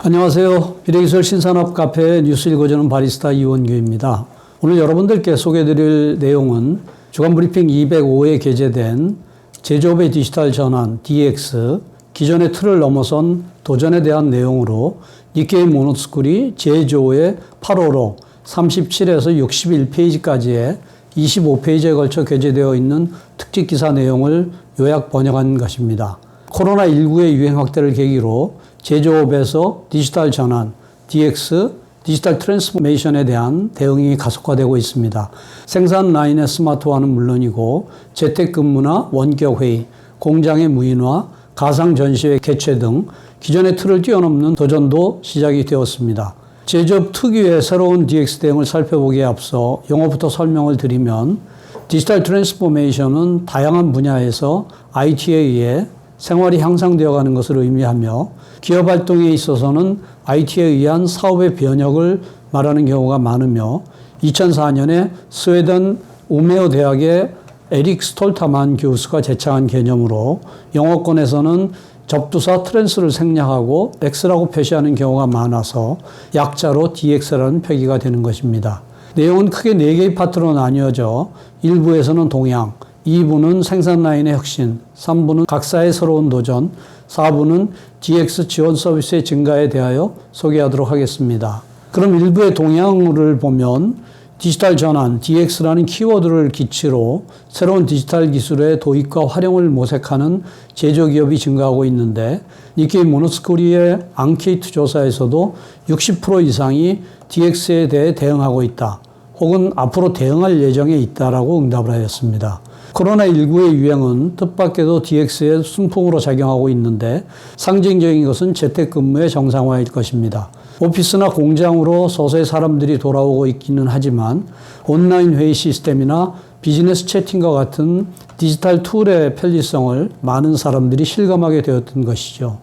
안녕하세요. 비례기술 신산업 카페 뉴스 읽어주는 바리스타 이원규입니다. 오늘 여러분들께 소개해드릴 내용은 주간브리핑 205에 게재된 제조업의 디지털 전환 DX, 기존의 틀을 넘어선 도전에 대한 내용으로 니케이 모노스쿨이 제조의 8호로 37에서 61페이지까지의 25페이지에 걸쳐 게재되어 있는 특집 기사 내용을 요약 번역한 것입니다. 코로나19의 유행 확대를 계기로 제조업에서 디지털 전환, DX, 디지털 트랜스포메이션에 대한 대응이 가속화되고 있습니다. 생산 라인의 스마트화는 물론이고 재택근무나 원격회의, 공장의 무인화, 가상 전시회 개최 등 기존의 틀을 뛰어넘는 도전도 시작이 되었습니다. 제조업 특유의 새로운 DX 대응을 살펴보기에 앞서 용어부터 설명을 드리면 디지털 트랜스포메이션은 다양한 분야에서 IT에 의해 생활이 향상되어 가는 것을 의미하며 기업 활동에 있어서는 IT에 의한 사업의 변혁을 말하는 경우가 많으며 2004년에 스웨덴 우메오 대학의 에릭 스톨타만 교수가 제창한 개념으로 영어권에서는 접두사 트랜스를 생략하고 X라고 표시하는 경우가 많아서 약자로 DX라는 표기가 되는 것입니다. 내용은 크게 4개의 파트로 나뉘어져 1부에서는 동향, 2부는 생산 라인의 혁신, 3부는 각사의 새로운 도전, 4부는 DX 지원 서비스의 증가에 대하여 소개하도록 하겠습니다. 그럼 1부의 동향을 보면 디지털 전환, DX라는 키워드를 기치로 새로운 디지털 기술의 도입과 활용을 모색하는 제조기업이 증가하고 있는데 니케이 모노스쿨의 앙케이트 조사에서도 60% 이상이 DX에 대해 대응하고 있다. 혹은 앞으로 대응할 예정에 있다라고 응답을 하였습니다. 코로나19의 유행은 뜻밖에도 DX의 순풍으로 작용하고 있는데 상징적인 것은 재택근무의 정상화일 것입니다. 오피스나 공장으로 서서히 사람들이 돌아오고 있기는 하지만 온라인 회의 시스템이나 비즈니스 채팅과 같은 디지털 툴의 편리성을 많은 사람들이 실감하게 되었던 것이죠.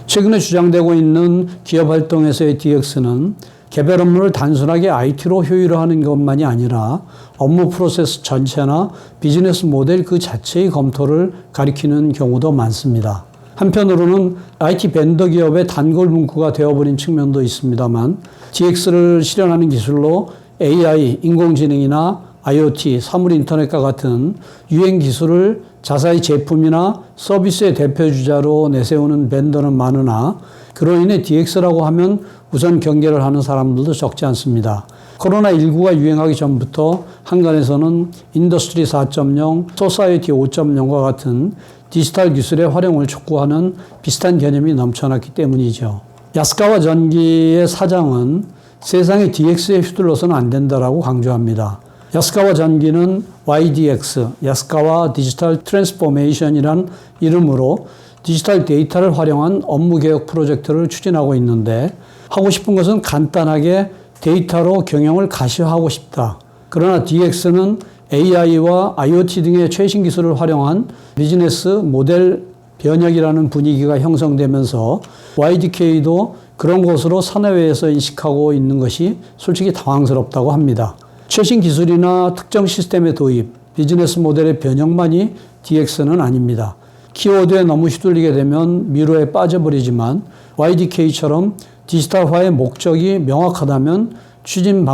최근에 주장되고 있는 기업 활동에서의 DX는 개별 업무를 단순하게 IT로 효율화하는 것만이 아니라 업무 프로세스 전체나 비즈니스 모델 그 자체의 검토를 가리키는 경우도 많습니다. 한편으로는 IT 벤더 기업의 단골 문구가 되어버린 측면도 있습니다만 DX를 실현하는 기술로 AI, 인공지능이나 IoT, 사물 인터넷과 같은 유행 기술을 자사의 제품이나 서비스의 대표주자로 내세우는 벤더는 많으나 그로 인해 DX라고 하면 우선 경계를 하는 사람들도 적지 않습니다. 코로나19가 유행하기 전부터 한간에서는 인더스트리 4.0, 소사이어티 5.0과 같은 디지털 기술의 활용을 촉구하는 비슷한 개념이 넘쳐났기 때문이죠. 야스카와 전기의 사장은 세상의 DX에 휘둘러서는 안 된다라고 강조합니다. 야스카와 전기는 YDX, 야스카와 디지털 트랜스포메이션이란 이름으로 디지털 데이터를 활용한 업무 개혁 프로젝트를 추진하고 있는데 하고 싶은 것은 간단하게 데이터로 경영을 가시화하고 싶다. 그러나 DX는 AI와 IoT 등의 최신 기술을 활용한 비즈니스 모델 변혁이라는 분위기가 형성되면서 YDK도 그런 것으로 사내외에서 인식하고 있는 것이 솔직히 당황스럽다고 합니다. 최신 기술이나 특정 시스템의 도입, 비즈니스 모델의 변형만이 DX는 아닙니다. 키워드에 너무 휘둘리게 되면 미로에 빠져버리지만 YDK처럼 디지털화의 목적이 명확하다면 추진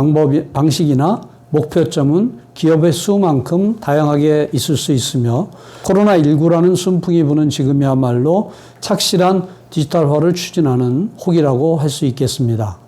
방식이나 목표점은 기업의 수만큼 다양하게 있을 수 있으며 코로나19라는 순풍이 부는 지금이야말로 착실한 디지털화를 추진하는 혹이라고 할 수 있겠습니다.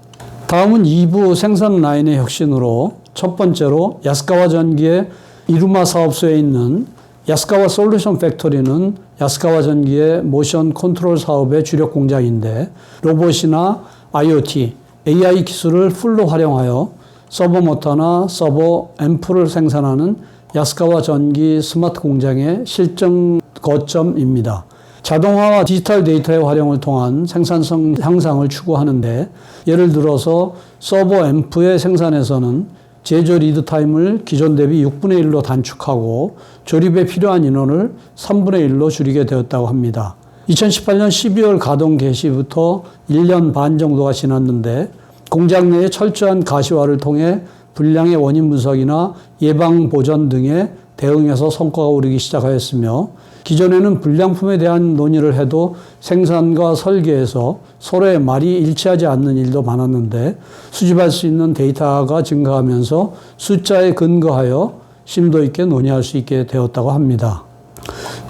다음은 2부 생산 라인의 혁신으로 첫 번째로 야스카와 전기의 이루마 사업소에 있는 야스카와 솔루션 팩토리는 야스카와 전기의 모션 컨트롤 사업의 주력 공장인데 로봇이나 IoT, AI 기술을 풀로 활용하여 서버 모터나 서버 앰프를 생산하는 야스카와 전기 스마트 공장의 실증 거점입니다. 자동화와 디지털 데이터의 활용을 통한 생산성 향상을 추구하는데 예를 들어서 서버 앰프의 생산에서는 제조 리드 타임을 기존 대비 6분의 1로 단축하고 조립에 필요한 인원을 3분의 1로 줄이게 되었다고 합니다. 2018년 12월 가동 개시부터 1년 반 정도가 지났는데 공장 내에 철저한 가시화를 통해 불량의 원인 분석이나 예방 보전 등에 대응해서 성과가 오르기 시작하였으며 기존에는 불량품에 대한 논의를 해도 생산과 설계에서 서로의 말이 일치하지 않는 일도 많았는데 수집할 수 있는 데이터가 증가하면서 숫자에 근거하여 심도 있게 논의할 수 있게 되었다고 합니다.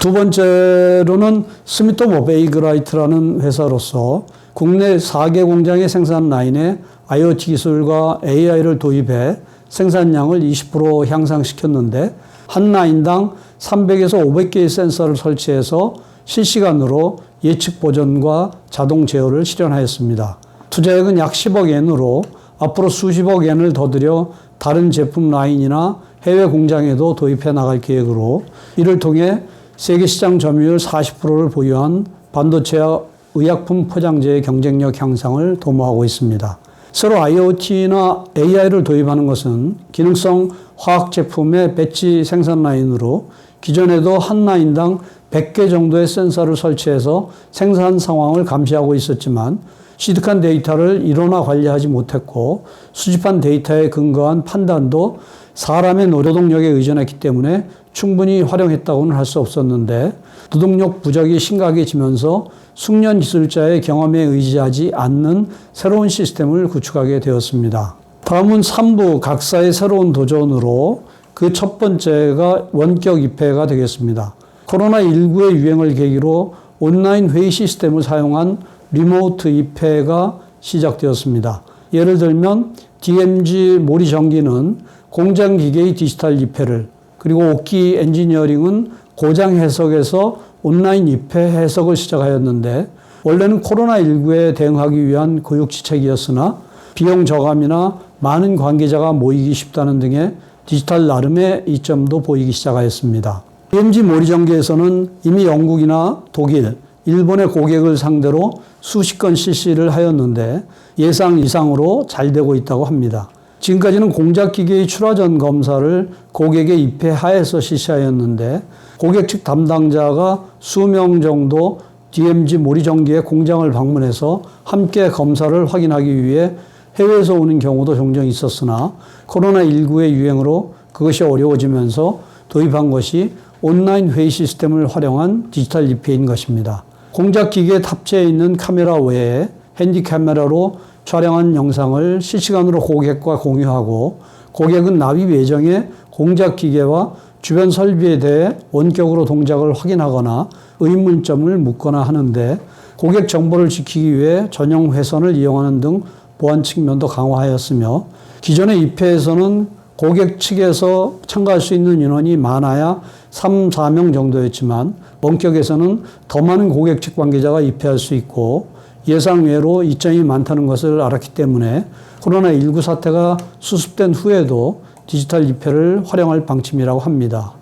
두 번째로는 스미토모 베이그라이트라는 회사로서 국내 4개 공장의 생산 라인에 IoT 기술과 AI를 도입해 생산량을 20% 향상시켰는데 한 라인당 300에서 500개의 센서를 설치해서 실시간으로 예측 보전과 자동 제어를 실현하였습니다. 투자액은 약 10억 엔으로 앞으로 수십억 엔을 더 들여 다른 제품 라인이나 해외 공장에도 도입해 나갈 계획으로 이를 통해 세계 시장 점유율 40%를 보유한 반도체와 의약품 포장재의 경쟁력 향상을 도모하고 있습니다. 새로 IoT나 AI를 도입하는 것은 기능성 화학 제품의 배치 생산 라인으로 기존에도 한 라인당 100개 정도의 센서를 설치해서 생산 상황을 감시하고 있었지만 취득한 데이터를 일원화 관리하지 못했고 수집한 데이터에 근거한 판단도 사람의 노동력에 의존했기 때문에 충분히 활용했다고는 할 수 없었는데 노동력 부족이 심각해지면서 숙련 기술자의 경험에 의지하지 않는 새로운 시스템을 구축하게 되었습니다. 다음은 3부 각사의 새로운 도전으로 그 첫 번째가 원격 입회가 되겠습니다. 코로나19의 유행을 계기로 온라인 회의 시스템을 사용한 리모트 입회가 시작되었습니다. 예를 들면 DMG 모리전기는 공장 기계의 디지털 입회를, 그리고 옥기 엔지니어링은 고장 해석에서 온라인 입회 해석을 시작하였는데 원래는 코로나19에 대응하기 위한 고육지책이었으나 비용 저감이나 많은 관계자가 모이기 쉽다는 등의 디지털 나름의 이점도 보이기 시작하였습니다. DMG 모리전기에서는 이미 영국이나 독일, 일본의 고객을 상대로 수십 건 실시를 하였는데 예상 이상으로 잘 되고 있다고 합니다. 지금까지는 공작기계의 출하전 검사를 고객의 입회 하에서 실시하였는데 고객 측 담당자가 수명 정도 DMG 모리전기의 공장을 방문해서 함께 검사를 확인하기 위해 해외에서 오는 경우도 종종 있었으나 코로나19의 유행으로 그것이 어려워지면서 도입한 것이 온라인 회의 시스템을 활용한 디지털 입회인 것입니다. 공작기계에 탑재해 있는 카메라 외에 핸디 카메라로 촬영한 영상을 실시간으로 고객과 공유하고 고객은 납입 예정의 공작기계와 주변 설비에 대해 원격으로 동작을 확인하거나 의문점을 묻거나 하는데 고객 정보를 지키기 위해 전용 회선을 이용하는 등 보안 측면도 강화하였으며 기존의 입회에서는 고객 측에서 참가할 수 있는 인원이 많아야 3, 4명 정도였지만 원격에서는 더 많은 고객 측 관계자가 입회할 수 있고 예상외로 이점이 많다는 것을 알았기 때문에 코로나19 사태가 수습된 후에도 디지털 입회를 활용할 방침이라고 합니다.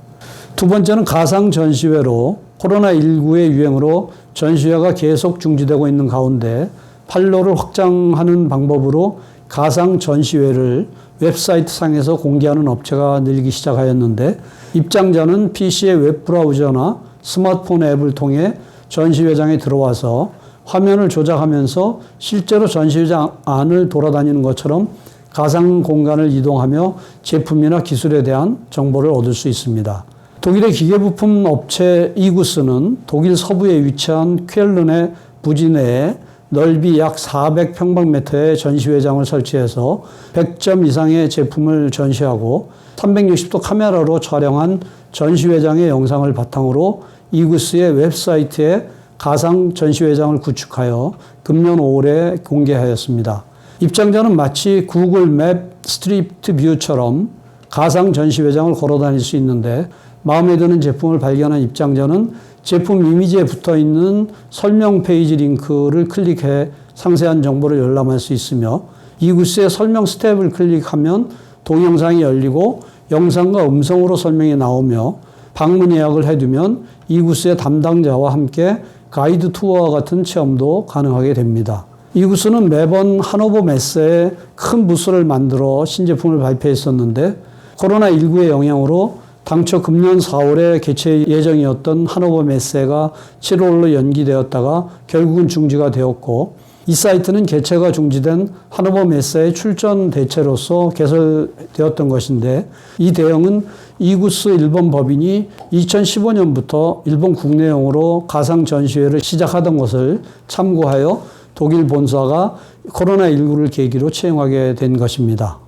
두 번째는 가상 전시회로 코로나19의 유행으로 전시회가 계속 중지되고 있는 가운데 판로를 확장하는 방법으로 가상 전시회를 웹사이트 상에서 공개하는 업체가 늘기 시작하였는데 입장자는 PC의 웹브라우저나 스마트폰 앱을 통해 전시회장에 들어와서 화면을 조작하면서 실제로 전시회장 안을 돌아다니는 것처럼 가상 공간을 이동하며 제품이나 기술에 대한 정보를 얻을 수 있습니다. 독일의 기계부품 업체 이구스는 독일 서부에 위치한 쾰른의 부지 내에 넓이 약 400평방미터의 전시회장을 설치해서 100점 이상의 제품을 전시하고 360도 카메라로 촬영한 전시회장의 영상을 바탕으로 이구스의 웹사이트에 가상 전시회장을 구축하여 금년 5월에 공개하였습니다. 입장자는 마치 구글 맵 스트리트 뷰처럼 가상 전시회장을 걸어 다닐 수 있는데 마음에 드는 제품을 발견한 입장자는 제품 이미지에 붙어 있는 설명 페이지 링크를 클릭해 상세한 정보를 열람할 수 있으며 이구스의 설명 스텝을 클릭하면 동영상이 열리고 영상과 음성으로 설명이 나오며 방문 예약을 해두면 이구스의 담당자와 함께 가이드 투어와 같은 체험도 가능하게 됩니다. 이구스는 매번 하노버 메세에 큰 부스를 만들어 신제품을 발표했었는데 코로나19의 영향으로 당초 금년 4월에 개최 예정이었던 하노버 메세가 7월로 연기되었다가 결국은 중지가 되었고 이 사이트는 개최가 중지된 하노버 메사의 출전 대체로서 개설되었던 것인데 이 대형은 이구스 일본 법인이 2015년부터 일본 국내용으로 가상 전시회를 시작하던 것을 참고하여 독일 본사가 코로나19를 계기로 채용하게 된 것입니다.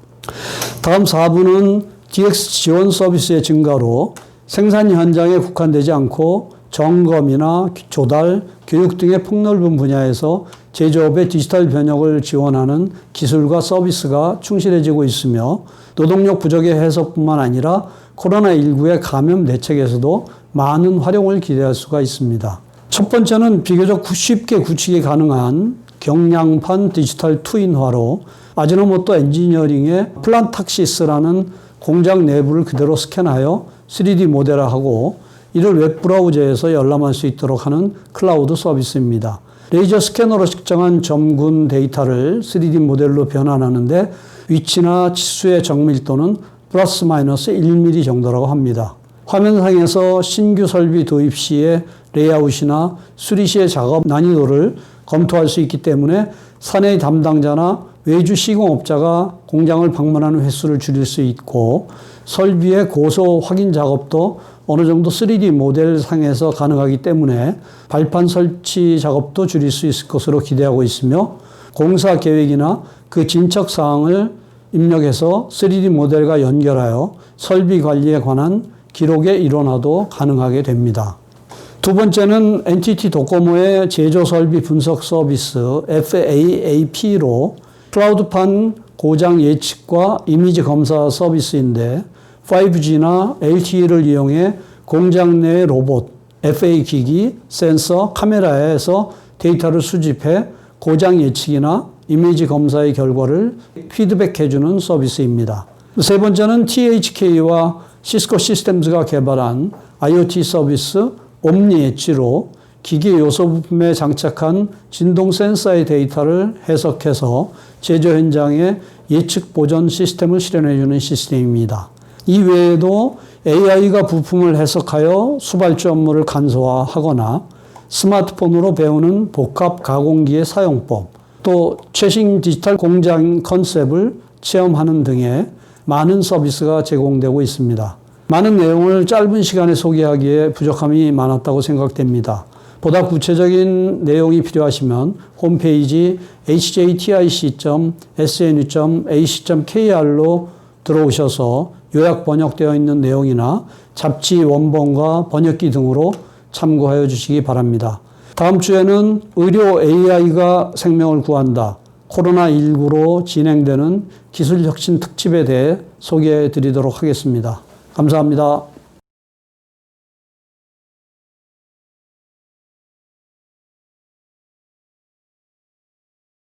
다음 4부는 DX 지원 서비스의 증가로 생산 현장에 국한되지 않고 점검이나 조달, 교육 등의 폭넓은 분야에서 제조업의 디지털 변혁을 지원하는 기술과 서비스가 충실해지고 있으며 노동력 부족의 해소뿐만 아니라 코로나19의 감염 대책에서도 많은 활용을 기대할 수가 있습니다. 첫 번째는 비교적 쉽게 구축이 가능한 경량판 디지털 트윈화로 아지노모토 엔지니어링의 플란탁시스라는 공장 내부를 그대로 스캔하여 3D 모델화하고 이를 웹브라우저에서 열람할 수 있도록 하는 클라우드 서비스입니다. 레이저 스캐너로 측정한 점군 데이터를 3D 모델로 변환하는데 위치나 치수의 정밀도는 플러스 마이너스 1mm 정도라고 합니다. 화면상에서 신규 설비 도입 시의 레이아웃이나 수리 시의 작업 난이도를 검토할 수 있기 때문에 사내 담당자나 외주 시공업자가 공장을 방문하는 횟수를 줄일 수 있고 설비의 고소 확인 작업도 어느 정도 3D 모델 상에서 가능하기 때문에 발판 설치 작업도 줄일 수 있을 것으로 기대하고 있으며 공사 계획이나 그 진척 사항을 입력해서 3D 모델과 연결하여 설비 관리에 관한 기록의 일원화도 가능하게 됩니다. 두 번째는 NTT 도코모의 제조 설비 분석 서비스 FAAP로 클라우드판 고장 예측과 이미지 검사 서비스인데 5G나 LTE를 이용해 공장 내 로봇, FA 기기, 센서, 카메라에서 데이터를 수집해 고장 예측이나 이미지 검사의 결과를 피드백해주는 서비스입니다. 세 번째는 THK와 시스코 시스템즈가 개발한 IoT 서비스 옴니 엣지로 기계 요소 부품에 장착한 진동 센서의 데이터를 해석해서 제조 현장에 예측 보전 시스템을 실현해주는 시스템입니다. 이 외에도 AI가 부품을 해석하여 수발주 업무를 간소화하거나 스마트폰으로 배우는 복합 가공기의 사용법, 또 최신 디지털 공장 컨셉을 체험하는 등의 많은 서비스가 제공되고 있습니다. 많은 내용을 짧은 시간에 소개하기에 부족함이 많았다고 생각됩니다. 보다 구체적인 내용이 필요하시면 홈페이지 hjtic.snu.ac.kr로 들어오셔서 요약 번역되어 있는 내용이나 잡지 원본과 번역기 등으로 참고하여 주시기 바랍니다. 다음 주에는 의료 AI가 생명을 구한다. 코로나19로 진행되는 기술혁신 특집에 대해 소개해 드리도록 하겠습니다. 감사합니다.